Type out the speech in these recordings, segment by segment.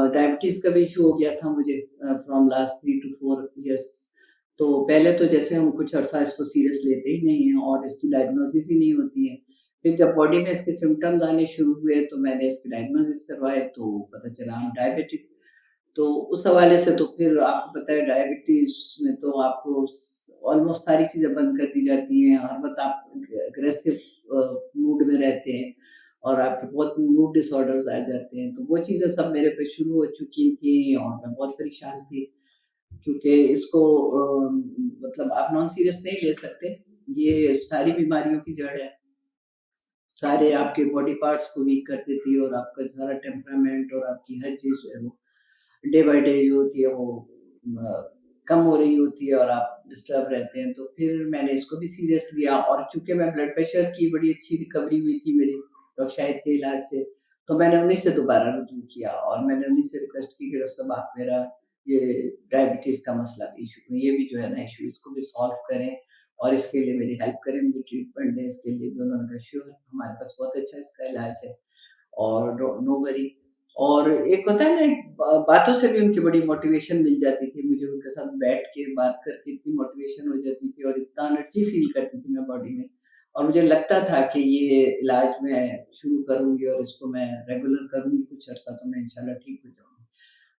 Diabetes का भी issue हो गया था मुझे फ्रॉम लास्ट 3 टू 4 इयर्स। तो पहले तो जैसे हम कुछ अरसा इसको सीरियस लेते ही नहीं हैं और इसकी डायग्नोसिस ही नहीं होती है। फिर जब बॉडी में इसके सिम्पटम्स आने शुरू हुए तो मैंने इसकी डायग्नोसिस करवाए तो पता चला I'm डायबिटिक। तो उस हवाले से तो फिर आपको पता है डायबिटीज़ में तो आपको ऑलमोस्ट सारी चीज़ें बंद कर दी जाती हैं। हर वक़्त आप अग्रेसिव मूड में रहते हैं और आपके बहुत मूड डिसऑर्डर्स आ जाते हैं। तो वो चीज़ें सब मेरे पे शुरू हो चुकी थी और मैं बहुत परेशान थी क्योंकि इसको मतलब आप नॉन सीरियस नहीं ले सकते। ये सारी बीमारियों की जड़ है। सारे आपके बॉडी पार्ट्स को वीक कर देती है और आपका सारा टेम्परामेंट और आपकी हर चीज़ जो है वो डे बाय डे जो होती है वो अ, कम हो रही होती है और आप डिस्टर्ब रहते हैं। तो फिर मैंने इसको भी सीरियस लिया और चूँकि मैं ब्लड प्रेशर की बड़ी अच्छी रिकवरी हुई थी मेरी डॉक्टर शाहिद के इलाज से, तो मैंने उन्हीं से दोबारा रुजू किया और मैंने उन्हीं से रिक्वेस्ट की कि डॉक्टर साहब आप मेरा ये डायबिटीज़ का मसला भी इश्यू ये भी जो है ना इश्यू इसको भी सॉल्व करें और इसके लिए मेरी हेल्प करें, मुझे ट्रीटमेंट दें इसके लिए भी। उन्होंने कहा श्योर हमारे पास बहुत अच्छा इसका इलाज है और नो वरी। और एक होता है ना एक बातों से भी उनकी बड़ी मोटिवेशन मिल जाती थी मुझे उनके साथ बैठ के बात करके इतनी मोटिवेशन हो जाती थी और इतना एनर्जी फील करती थी मैं बॉडी में और मुझे लगता था कि ये इलाज मैं शुरू करूंगी और इसको मैं रेगुलर करूंगी कुछ अर्सा तो मैं इंशाल्लाह ठीक हो जाऊंगी।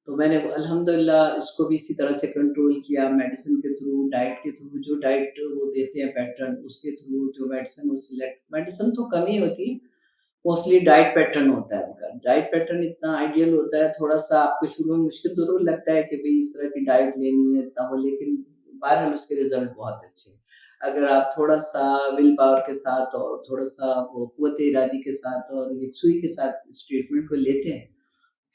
तो मैंने अल्हम्दुलिल्लाह इसको भी इसी तरह से कंट्रोल किया मेडिसिन के थ्रू, डाइट के थ्रू, जो डाइट वो देते हैं पैटर्न उसके थ्रू, जो मेडिसिन वो सिलेक्ट मेडिसिन तो कम ही होती है, मोस्टली डाइट पैटर्न होता है उनका। डाइट पैटर्न इतना आइडियल होता है, थोड़ा-सा आपको शुरू में मुश्किल ज़रूर लगता है कि भई इस तरह की डाइट लेनी है इतना वो, लेकिन बहरहाल उसके रिज़ल्ट बहुत अच्छे हैं। अगर आप थोड़ा-सा विल पावर के साथ और थोड़ा-सा वो कुव्वत इरादी के साथ और यकसुई के साथ इस ट्रीटमेंट को लेते हैं,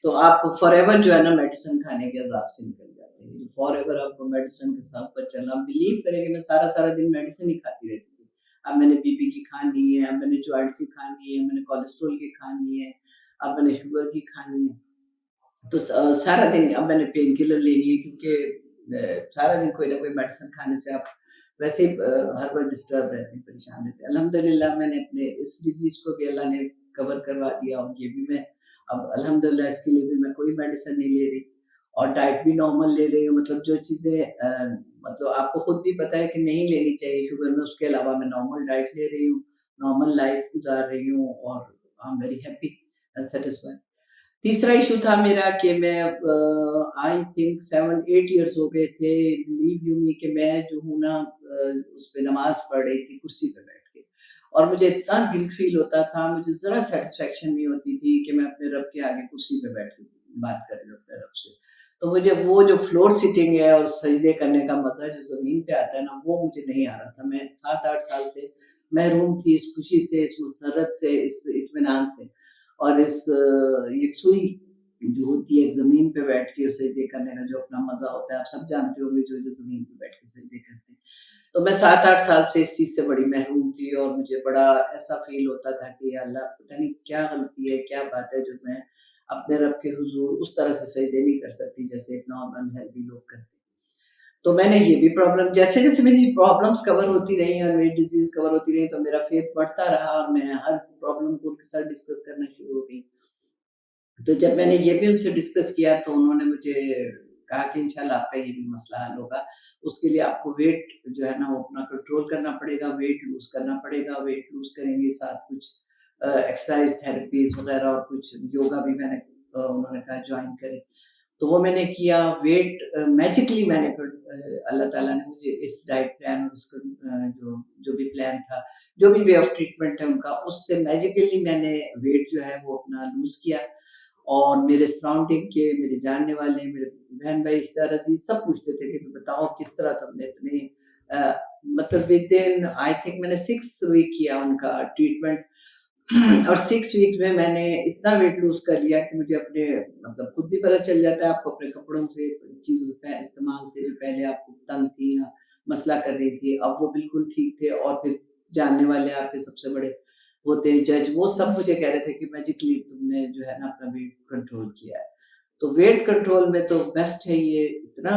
तो आप फॉरएवर जो है ना मेडिसिन खाने के अज़ाब से निकल जाते हैं। फॉरएवर आपको मेडिसिन के साथ पर चलना बिलीव करेंगे मैं सारा-सारा दिन मेडिसिन ही खाती रहती थी। अब मैंने बीपी की खानी है, अब मैंने जॉइंट्स की खानी है, मैंने कोलेस्ट्रॉल की खानी है, अब मैंने शुगर की खानी है। तो सारा दिन अब मैंने पेन किलर लेनी है क्योंकि सारा दिन कोई ना कोई मेडिसिन खाने से आप वैसे ही हर बार डिस्टर्ब रहते हैं, परेशान रहते हैं। अल्हम्दुलिल्लाह मैंने अपने इस डिज़ीज़ को भी अल्लाह ने कवर करवा दिया और ये भी मैं अब अल्हम्दुलिल्लाह इसके लिए भी मैं कोई मेडिसिन नहीं ले रही और डाइट भी नॉर्मल ले रही हूँ। मतलब जो चीज़ें मतलब आपको खुद भी पता है कि नहीं लेनी चाहिए शुगर में, उसके अलावा मैं नॉर्मल डाइट ले रही हूँ, नॉर्मल लाइफ़ गुज़ार रही हूँ और I am very happy and satisfied. तीसरा इश्यू था मेरा कि मैं आई थिंक 7-8 इयर्स हो गए थे, बिलीव यू मी कि मैं जो हूँ ना उस पे नमाज़ पढ़ रही थी कुर्सी पे बैठ के और मुझे इतना गिल्ट फ़ील होता था, मुझे ज़रा सैटिस्फैक्शन नहीं होती थी कि मैं अपने रब के आगे कुर्सी पे बैठ के बात कर रही हूँ अपने रब से। तो मुझे वो जो फ्लोर सिटिंग है और सजदे करने का मज़ा जो ज़मीन पे आता है ना, वो मुझे नहीं आ रहा था। मैं 7-8 साल से महरूम थी इस खुशी से, इस मसर्रत से, इस इत्मीनान से। और इस यकसुई जो होती है एक ज़मीन पे बैठ के सजदे करने का जो अपना मज़ा होता है, आप सब जानते होंगे जो-जो ज़मीन पे बैठ के सजदे करते हैं। तो मैं 7-8 साल से इस चीज़ से बड़ी महरूम थी और मुझे बड़ा ऐसा फ़ील होता था कि या अल्लाह पता नहीं क्या गलती है, क्या बात है जो मैं अपने रब के हुज़ूर उस तरह से सजदे नहीं कर सकती जैसे एक नॉर्मल हेल्दी लोग करते हैं। तो मैंने ये भी प्रॉब्लम जैसे-जैसे मेरी प्रॉब्लम्स कवर होती रही और मेरी डिज़ीज़ कवर होती रही तो मेरा फ़ेथ बढ़ता रहा और मैं हर प्रॉब्लम को उनके साथ डिस्कस करना शुरू हो गई। तो जब मैंने ये भी उनसे डिस्कस किया तो उन्होंने मुझे कहा कि इंशाल्लाह आपका ये भी मसला हल होगा। उसके लिए आपको वेट जो है ना वो अपना कंट्रोल करना पड़ेगा, वेट लूज़ करना पड़ेगा, वेट लूज़ करेंगे साथ कुछ एक्सरसाइज़ थेरेपीज़ वग़ैरह और कुछ योगा भी मैंने उन्होंने कहा जॉइन करें। तो वो मैंने किया वेट मैजिकली मैंने अल्लाह ताला ने मुझे इस डाइट प्लान और उसका जो जो भी प्लान था, जो भी वे ऑफ ट्रीटमेंट है उनका, उससे मैजिकली मैंने वेट जो है वो अपना लूज़ किया और मेरे सराउंडिंग के मेरे जानने वाले, मेरे बहन-भाई, रिश्तेदार, अज़ीज़ सब पूछते थे कि बताओ किस तरह तुमने इतने अ, मतलब विदिन आई थिंक मैंने 6 वीक किया उनका ट्रीटमेंट और 6 वीक में मैंने इतना वेट लूज़ कर लिया कि मुझे अपने मतलब खुद भी पता चल जाता है आपको अपने कपड़ों से, चीज़ों के इस्तेमाल से जो पहले आपको तंग थी या मसला कर रही थी, अब वो बिल्कुल ठीक थे और फिर जानने वाले आपके सबसे बड़े होते हैं जज, वो सब मुझे कह रहे थे कि मैजिकली तुमने जो है ना अपना वेट कंट्रोल किया है। तो वेट कंट्रोल में तो बेस्ट है ये, इतना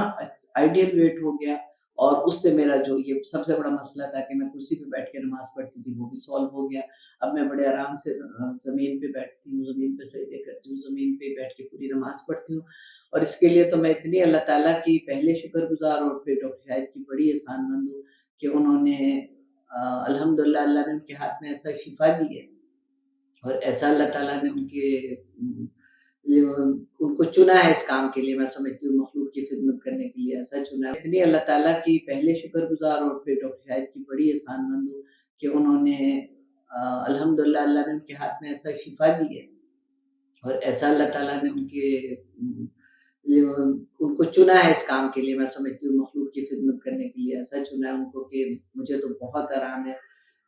आइडियल वेट हो गया اور اس سے میرا جو یہ سب سے بڑا مسئلہ تھا کہ میں کرسی پہ بیٹھ کے نماز پڑھتی تھی، وہ بھی سالو ہو گیا۔ اب میں بڑے آرام سے زمین پہ بیٹھتی ہوں، زمین پہ سجدے کرتی ہوں، زمین پہ بیٹھ کے پوری نماز پڑھتی ہوں، اور اس کے لیے تو میں اتنی اللہ تعالیٰ کی پہلے شکر گزار اور پھر ڈاکٹر شاہد کی بڑی احسان مند ہوں کہ انہوں نے الحمدللہ اللہ نے ان کے ہاتھ میں ایسا شفا دی ہے، اور ایسا اللہ تعالیٰ نے ان کے ان کو چنا ہے اس کام کے لیے، میں سمجھتی ہوں مخلوق کی خدمت کرنے کے لیے ایسا چنا ہے۔ اتنی اللہ تعالیٰ کی پہلے شکر گزار اور پھر ڈاکٹر شاہد کی بڑی احسان مند ہوں کہ انہوں نے الحمدللہ اللہ نے ان کے ہاتھ میں ایسا شفا دی ہے، اور ایسا اللہ تعالیٰ نے ان کے ان کو چنا ہے اس کام کے لیے، میں سمجھتی ہوں مخلوق کی خدمت کرنے کے لیے ایسا چنا ہے ان کو کہ مجھے تو بہت آرام ہے۔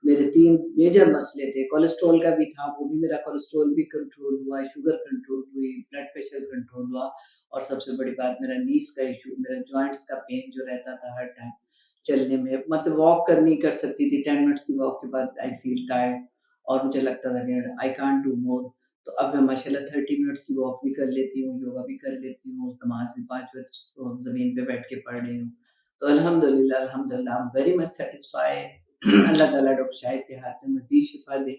میرے 3 میجر مسئلے تھے، کولیسٹرول کا بھی تھا، وہ بھی میرا کولیسٹرول بھی کنٹرول ہوا، شوگر کنٹرول ہوئی، بلڈ پریشر کنٹرول ہوا، اور سب سے بڑی بات میرا نیز کا ایشو، میرا جوائنٹس کا پین جو رہتا تھا ہر ٹائم چلنے میں، مطلب واک کر نہیں کر سکتی تھی، 10 منٹس کی واک کے بعد آئی فیل ٹائرڈ، اور مجھے لگتا تھا کہ آئی کانٹ ڈو مور۔ تو اب میں ماشاءاللہ 30 منٹس کی واک بھی کر لیتی ہوں، یوگا بھی کر لیتی ہوں، نماز بھی 5 وقت زمین پہ بیٹھ کے پڑھ رہی ہوں۔ تو الحمدللہ الحمدللہ I'm very much satisfied۔ اللہ تعالیٰ ڈاکٹر شاہد کے ہاتھ میں مزید شفا دے،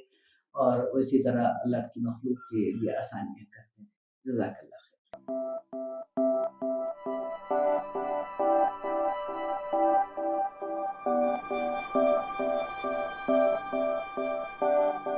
اور اسی طرح اللہ کی مخلوق کے لیے آسانیاں کرتے ہیں۔ جزاک اللہ خیر۔